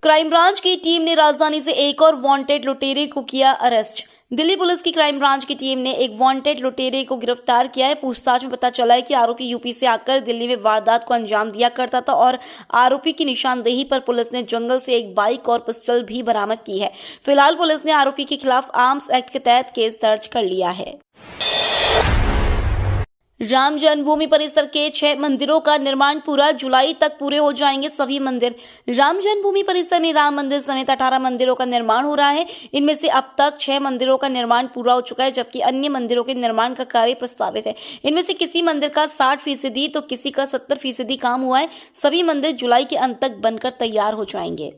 Crime branch की team ने राजधानी से एक और वांटेड लुटेरे को किया अरेस्ट। दिल्ली पुलिस की क्राइम ब्रांच की टीम ने एक वांटेड लुटेरे को गिरफ्तार किया है। पूछताछ में पता चला है कि आरोपी यूपी से आकर दिल्ली में वारदात को अंजाम दिया करता था और आरोपी की निशानदेही पर पुलिस ने जंगल से एक बाइक और पिस्टल भी बरामद की है। फिलहाल पुलिस ने आरोपी के खिलाफ आर्म्स एक्ट के तहत केस दर्ज कर लिया है। राम जन्मभूमि परिसर के 6 मंदिरों का निर्माण पूरा, जुलाई तक पूरे हो जाएंगे सभी मंदिर। राम जन्मभूमि परिसर में राम मंदिर समेत 18 मंदिरों का निर्माण हो रहा है। इनमें से अब तक 6 मंदिरों का निर्माण पूरा हो चुका है, जबकि अन्य मंदिरों के निर्माण का कार्य प्रस्तावित है। इनमें से किसी मंदिर का 60% तो किसी का 70% काम हुआ है। सभी मंदिर जुलाई के अंत तक बनकर तैयार हो जाएंगे।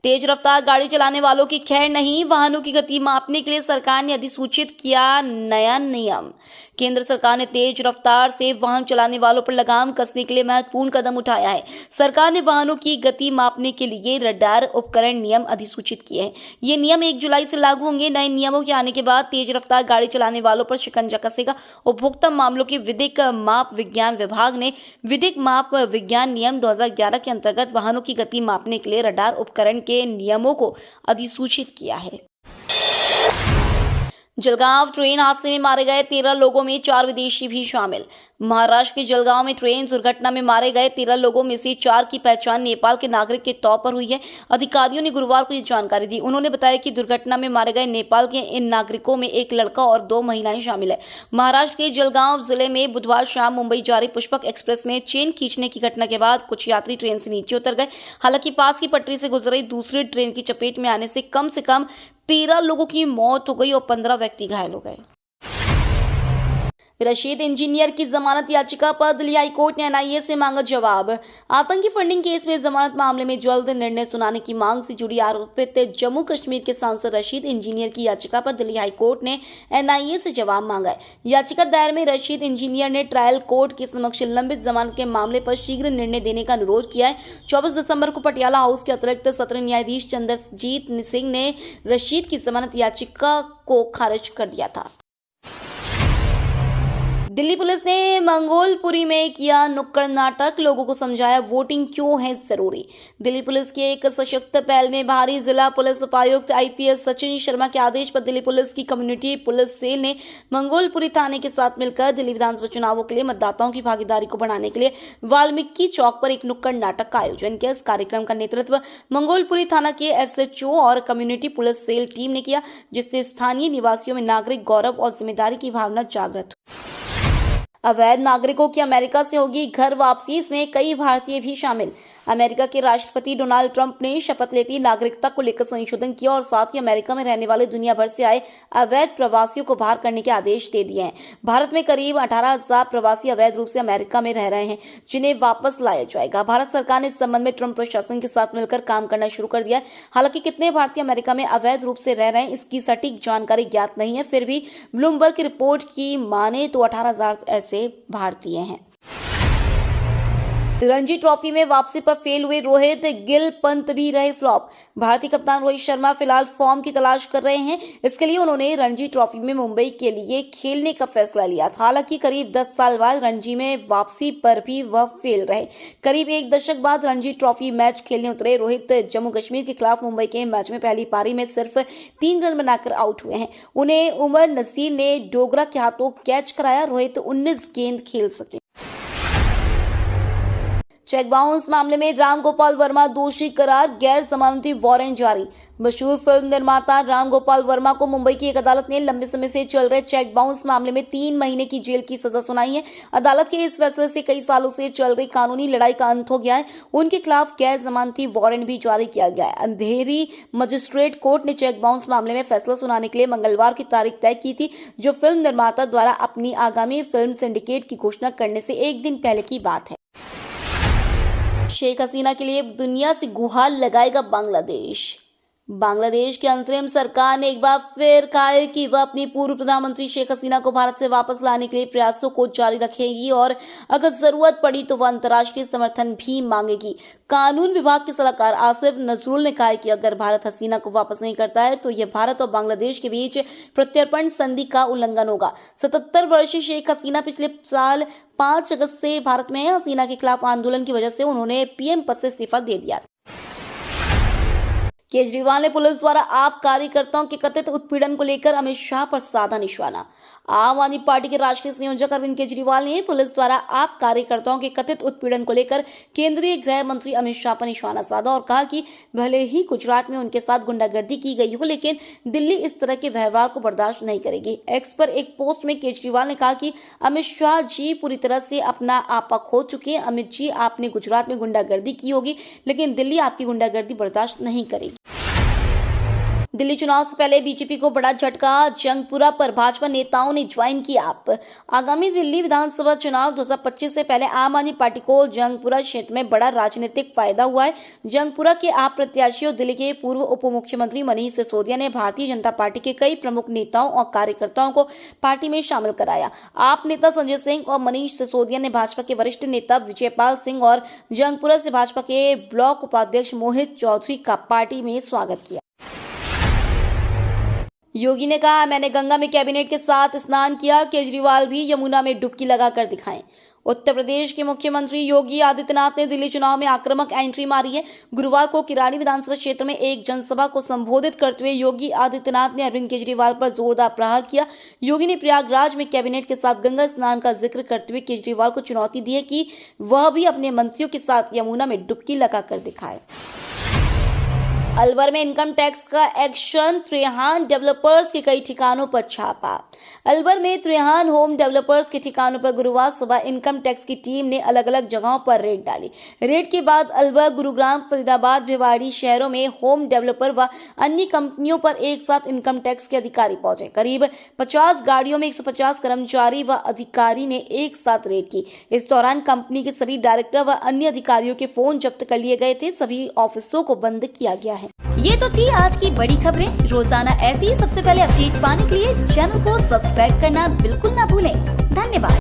तेज रफ्तार गाड़ी चलाने वालों की खैर नहीं, वाहनों की गति मापने के लिए सरकार ने अधिसूचित किया नया नियम। केंद्र सरकार ने तेज रफ्तार से वाहन चलाने वालों पर लगाम कसने के लिए महत्वपूर्ण कदम उठाया है। सरकार ने वाहनों की गति मापने के लिए रडार उपकरण नियम अधिसूचित किए हैं। ये नियम 1 जुलाई से लागू होंगे। नए नियमों के आने के बाद तेज रफ्तार गाड़ी चलाने वालों पर शिकंजा कसेगा। उपभोक्ता मामलों के विधिक माप विज्ञान विभाग ने विधिक माप विज्ञान नियम 2011 के अंतर्गत वाहनों की गति मापने के लिए रडार उपकरण के नियमों को अधिसूचित किया है। जलगांव ट्रेन हादसे में मारे गए 13 लोगों में 4 विदेशी भी शामिल। महाराष्ट्र के जलगांव में ट्रेन दुर्घटना में मारे गए 13 लोगों में से 4 की पहचान नेपाल के नागरिक के तौर पर हुई है। अधिकारियों ने गुरुवार को ये जानकारी दी। उन्होंने बताया कि दुर्घटना में मारे गए नेपाल के इन नागरिकों में एक लड़का और 2 महिलाएं शामिल है। महाराष्ट्र के जलगांव जिले में बुधवार शाम मुंबई जा रही पुष्पक एक्सप्रेस में चेन खींचने की घटना के बाद कुछ यात्री ट्रेन से नीचे उतर गए। हालांकि पास की पटरी से गुजर रही दूसरी ट्रेन की चपेट में आने से कम 13 लोगों की मौत हो गई और 15 व्यक्ति घायल हो गए। रशीद इंजीनियर की जमानत याचिका पर दिल्ली हाईकोर्ट ने एनआईए से मांगा जवाब। आतंकी फंडिंग केस में जमानत मामले में जल्द निर्णय सुनाने की मांग से जुड़ी आरोपित जम्मू कश्मीर के सांसद रशीद इंजीनियर की याचिका पर दिल्ली हाईकोर्ट ने एनआईए से जवाब मांगा है। याचिका दायर में रशीद इंजीनियर ने ट्रायल कोर्ट के समक्ष लंबित जमानत के मामले पर शीघ्र निर्णय देने का अनुरोध किया है। 24 दिसंबर को पटियाला हाउस के अतिरिक्त सत्र न्यायाधीश चंद्रजीत सिंह ने रशीद की जमानत याचिका को खारिज कर दिया था। दिल्ली पुलिस ने मंगोलपुरी में किया नुक्कड़ नाटक, लोगों को समझाया वोटिंग क्यों है जरूरी। दिल्ली पुलिस की एक सशक्त पहल में भारी जिला पुलिस उपायुक्त आईपीएस सचिन शर्मा के आदेश पर दिल्ली पुलिस की कम्युनिटी पुलिस सेल ने मंगोलपुरी थाने के साथ मिलकर दिल्ली विधानसभा चुनावों के लिए मतदाताओं की भागीदारी को बढ़ाने के लिए वाल्मीकि चौक पर एक नुक्कड़ नाटक का आयोजन किया। इस कार्यक्रम का नेतृत्व मंगोलपुरी थाना के एसएचओ और कम्युनिटी पुलिस सेल टीम ने किया, जिससे स्थानीय निवासियों में नागरिक गौरव और जिम्मेदारी की भावना जागृत हुई। अवैध नागरिकों की अमेरिका से होगी घर वापसी, इसमें कई भारतीय भी शामिल। अमेरिका के राष्ट्रपति डोनाल्ड ट्रंप ने शपथ लेती नागरिकता को लेकर संशोधन किया और साथ ही अमेरिका में रहने वाले दुनिया भर से आए अवैध प्रवासियों को बाहर करने के आदेश दे दिए हैं। भारत में करीब 18,000 प्रवासी अवैध रूप से अमेरिका में रह रहे हैं, जिन्हें वापस लाया जाएगा। भारत सरकार ने इस संबंध में ट्रंप प्रशासन के साथ मिलकर काम करना शुरू कर दिया है। हालांकि कितने भारतीय अमेरिका में अवैध रूप से रह रहे हैं, इसकी सटीक जानकारी ज्ञात नहीं है। फिर भी ब्लूमबर्ग की रिपोर्ट की माने तो 18,000 ऐसे भारतीय हैं। रणजी ट्रॉफी में वापसी पर फेल हुए रोहित, गिल, पंत भी रहे फ्लॉप। भारतीय कप्तान रोहित शर्मा फिलहाल फॉर्म की तलाश कर रहे हैं। इसके लिए उन्होंने रणजी ट्रॉफी में मुंबई के लिए खेलने का फैसला लिया था। हालांकि करीब 10 साल बाद रणजी में वापसी पर भी वह फेल रहे। करीब 1 दशक बाद रणजी ट्रॉफी मैच खेलने उतरे रोहित जम्मू कश्मीर के खिलाफ मुंबई के मैच में पहली पारी में सिर्फ 3 रन बनाकर आउट हुए हैं। उन्हें उमर नसीर ने डोगरा के हाथों कैच कराया। रोहित 19 गेंद खेल सके। चेक बाउंस मामले में राम गोपाल वर्मा दोषी करार, गैर जमानती वारंट जारी। मशहूर फिल्म निर्माता राम गोपाल वर्मा को मुंबई की एक अदालत ने लंबे समय से चल रहे चेक बाउंस मामले में 3 महीने की जेल की सजा सुनाई है। अदालत के इस फैसले से कई सालों से चल रही कानूनी लड़ाई का अंत हो गया है। उनके खिलाफ गैर जमानती वारंट भी जारी किया गया है। अंधेरी मजिस्ट्रेट कोर्ट ने चेक बाउंस मामले में फैसला सुनाने के लिए मंगलवार की तारीख तय की थी, जो फिल्म निर्माता द्वारा अपनी आगामी फिल्म सिंडिकेट की घोषणा करने से 1 दिन पहले की बात है। शेख हसीना के लिए दुनिया से गुहार लगाएगा बांग्लादेश। बांग्लादेश की अंतरिम सरकार ने एक बार फिर कहा है कि वह अपनी पूर्व प्रधानमंत्री शेख हसीना को भारत से वापस लाने के लिए प्रयासों को जारी रखेगी और अगर जरूरत पड़ी तो वह अंतर्राष्ट्रीय समर्थन भी मांगेगी। कानून विभाग के सलाहकार आसिफ नजरुल ने कहा कि अगर भारत हसीना को वापस नहीं करता है तो यह भारत और बांग्लादेश के बीच प्रत्यर्पण संधि का उल्लंघन होगा। 77 वर्षीय शेख हसीना पिछले साल 5 अगस्त से भारत में है। हसीना के खिलाफ आंदोलन की वजह से उन्होंने पीएम पद से इस्तीफा दे दिया। केजरीवाल ने पुलिस द्वारा आप कार्यकर्ताओं के कथित उत्पीड़न को लेकर अमित शाह पर साधा निशाना। आम आदमी पार्टी के राष्ट्रीय संयोजक अरविंद केजरीवाल ने पुलिस द्वारा आप कार्यकर्ताओं के कथित उत्पीड़न को लेकर केंद्रीय गृह मंत्री अमित शाह पर निशाना साधा और कहा कि भले ही गुजरात में उनके साथ गुंडागर्दी की गई हो, लेकिन दिल्ली इस तरह के व्यवहार को बर्दाश्त नहीं करेगी। एक्स पर एक पोस्ट में केजरीवाल ने कहा कि अमित शाह जी पूरी तरह से अपना आपा खो चुके हैं। अमित जी, आपने गुजरात में गुंडागर्दी की होगी, लेकिन दिल्ली आपकी गुंडागर्दी बर्दाश्त नहीं करेगी। दिल्ली चुनाव से पहले बीजेपी को बड़ा झटका, जंगपुरा पर भाजपा नेताओं ने ज्वाइन की आप। आगामी दिल्ली विधानसभा चुनाव 2025 से पहले आम आदमी पार्टी को जंगपुरा क्षेत्र में बड़ा राजनीतिक फायदा हुआ है। जंगपुरा के आप प्रत्याशी और दिल्ली के पूर्व उप मुख्यमंत्री मनीष सिसोदिया ने भारतीय जनता पार्टी के कई प्रमुख नेताओं और कार्यकर्ताओं को पार्टी में शामिल कराया। आप नेता संजय सिंह और मनीष सिसोदिया ने भाजपा के वरिष्ठ नेता विजयपाल सिंह और जंगपुरा से भाजपा के ब्लॉक उपाध्यक्ष मोहित चौधरी का पार्टी में स्वागत किया। योगी ने कहा, मैंने गंगा में कैबिनेट के साथ स्नान किया, केजरीवाल भी यमुना में डुबकी लगाकर दिखाएं। उत्तर प्रदेश के मुख्यमंत्री योगी आदित्यनाथ ने दिल्ली चुनाव में आक्रामक एंट्री मारी है। गुरुवार को किराड़ी विधानसभा क्षेत्र में एक जनसभा को संबोधित करते हुए योगी आदित्यनाथ ने अरविंद केजरीवाल पर जोरदार प्रहार किया। योगी ने प्रयागराज में कैबिनेट के साथ गंगा स्नान का जिक्र करते हुए केजरीवाल को चुनौती दी है कि वह भी अपने मंत्रियों के साथ यमुना में डुबकी लगाकर दिखाए। अलवर में इनकम टैक्स का एक्शन, त्रेहान डेवलपर्स के कई ठिकानों पर छापा। अलवर में त्रेहान होम डेवलपर्स के ठिकानों पर गुरुवार सुबह इनकम टैक्स की टीम ने अलग अलग जगहों पर रेड डाली। रेड के बाद अलवर, गुरुग्राम, फरीदाबाद, भिवाड़ी शहरों में होम डेवलपर व अन्य कंपनियों पर एक साथ इनकम टैक्स के अधिकारी पहुंचे। करीब 50 गाड़ियों में 150 कर्मचारी व अधिकारी ने एक साथ रेड की। इस दौरान कंपनी के सभी डायरेक्टर व अन्य अधिकारियों के फोन जब्त कर लिए गए थे। सभी ऑफिसों को बंद किया गया है। ये तो थी आज की बड़ी खबरें। रोजाना ऐसी ही सबसे पहले अपडेट पाने के लिए चैनल को सब्सक्राइब करना बिल्कुल ना भूलें। धन्यवाद।